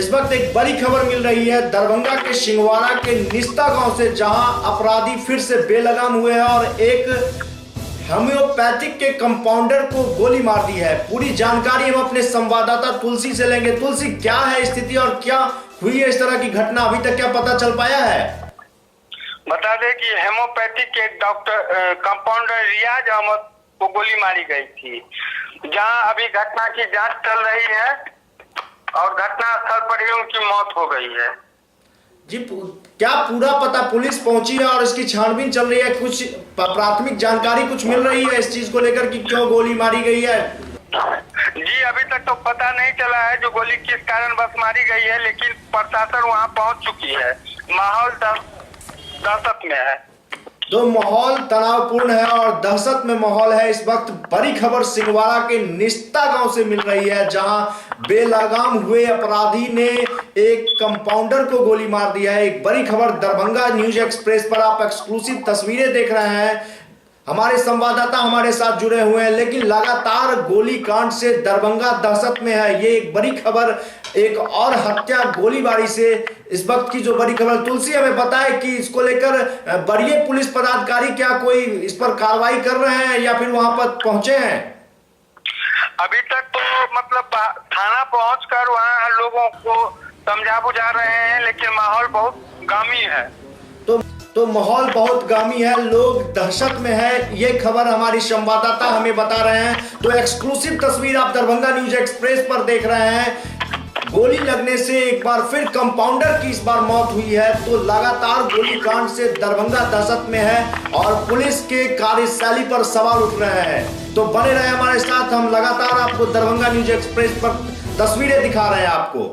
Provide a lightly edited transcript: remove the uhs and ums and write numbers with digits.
इस वक्त एक बड़ी खबर मिल रही है दरभंगा के सिंहवाड़ा के निस्ता गांव से, जहां अपराधी फिर से बेलगाम हुए हैं और एक होम्योपैथिक के कंपाउंडर को गोली मार दी है। पूरी जानकारी हम अपने संवाददाता तुलसी से लेंगे। तुलसी, क्या है स्थिति और क्या हुई है इस तरह की घटना, अभी तक क्या पता चल पाया है? बता दें कि होम्योपैथिक के डॉक्टर कंपाउंडर रियाज अहमद को गोली मारी गई थी, जहां अभी घटना की जांच चल रही है और घटना स्थल पर ही उनकी मौत हो गई है। जी, क्या पूरा पता पुलिस पहुंची है और इसकी छानबीन चल रही है? कुछ प्राथमिक जानकारी कुछ मिल रही है इस चीज को लेकर कि क्यों गोली मारी गई है? जी, अभी तक तो पता नहीं चला है जो गोली किस कारण बस मारी गई है, लेकिन प्रशासन वहां पहुंच चुकी है। माहौल दहशत में है। तो माहौल तनावपूर्ण है और दहशत में माहौल है। इस वक्त बड़ी खबर सिंहवाड़ा के निस्ता गांव से मिल रही है, जहां बेलगाम हुए अपराधी ने एक कंपाउंडर को गोली मार दिया है। एक बड़ी खबर दरभंगा न्यूज एक्सप्रेस पर आप एक्सक्लूसिव तस्वीरें देख रहे हैं। हमारे संवाददाता हमारे साथ जुड़े हुए हैं, लेकिन लगातार गोली कांड से दरभंगा दहशत में है। ये एक बड़ी खबर, एक और हत्या गोलीबारी से। इस वक्त की जो बड़ी खबर, तुलसी हमें बताए कि इसको लेकर वरीय पुलिस पदाधिकारी क्या कोई इस पर कार्रवाई कर रहे हैं या फिर वहां पर पहुंचे हैं? अभी तक तो मतलब थाना पहुंचकर वहां लोगों को समझा बुझा रहे हैं, लेकिन माहौल बहुत गामी है। तो माहौल बहुत गामी है, लोग दहशत में है। ये खबर हमारी संवाददाता हमें बता रहे हैं। तो एक्सक्लूसिव तस्वीर आप दरभंगा न्यूज एक्सप्रेस पर देख रहे हैं। गोली लगने से एक बार फिर कंपाउंडर की इस बार मौत हुई है। तो लगातार गोली कांड से दरभंगा दहशत में है और पुलिस के कार्यशैली पर सवाल उठ रहे हैं। तो बने रहे हमारे साथ, हम लगातार आपको दरभंगा न्यूज एक्सप्रेस पर तस्वीरें दिखा रहे हैं आपको।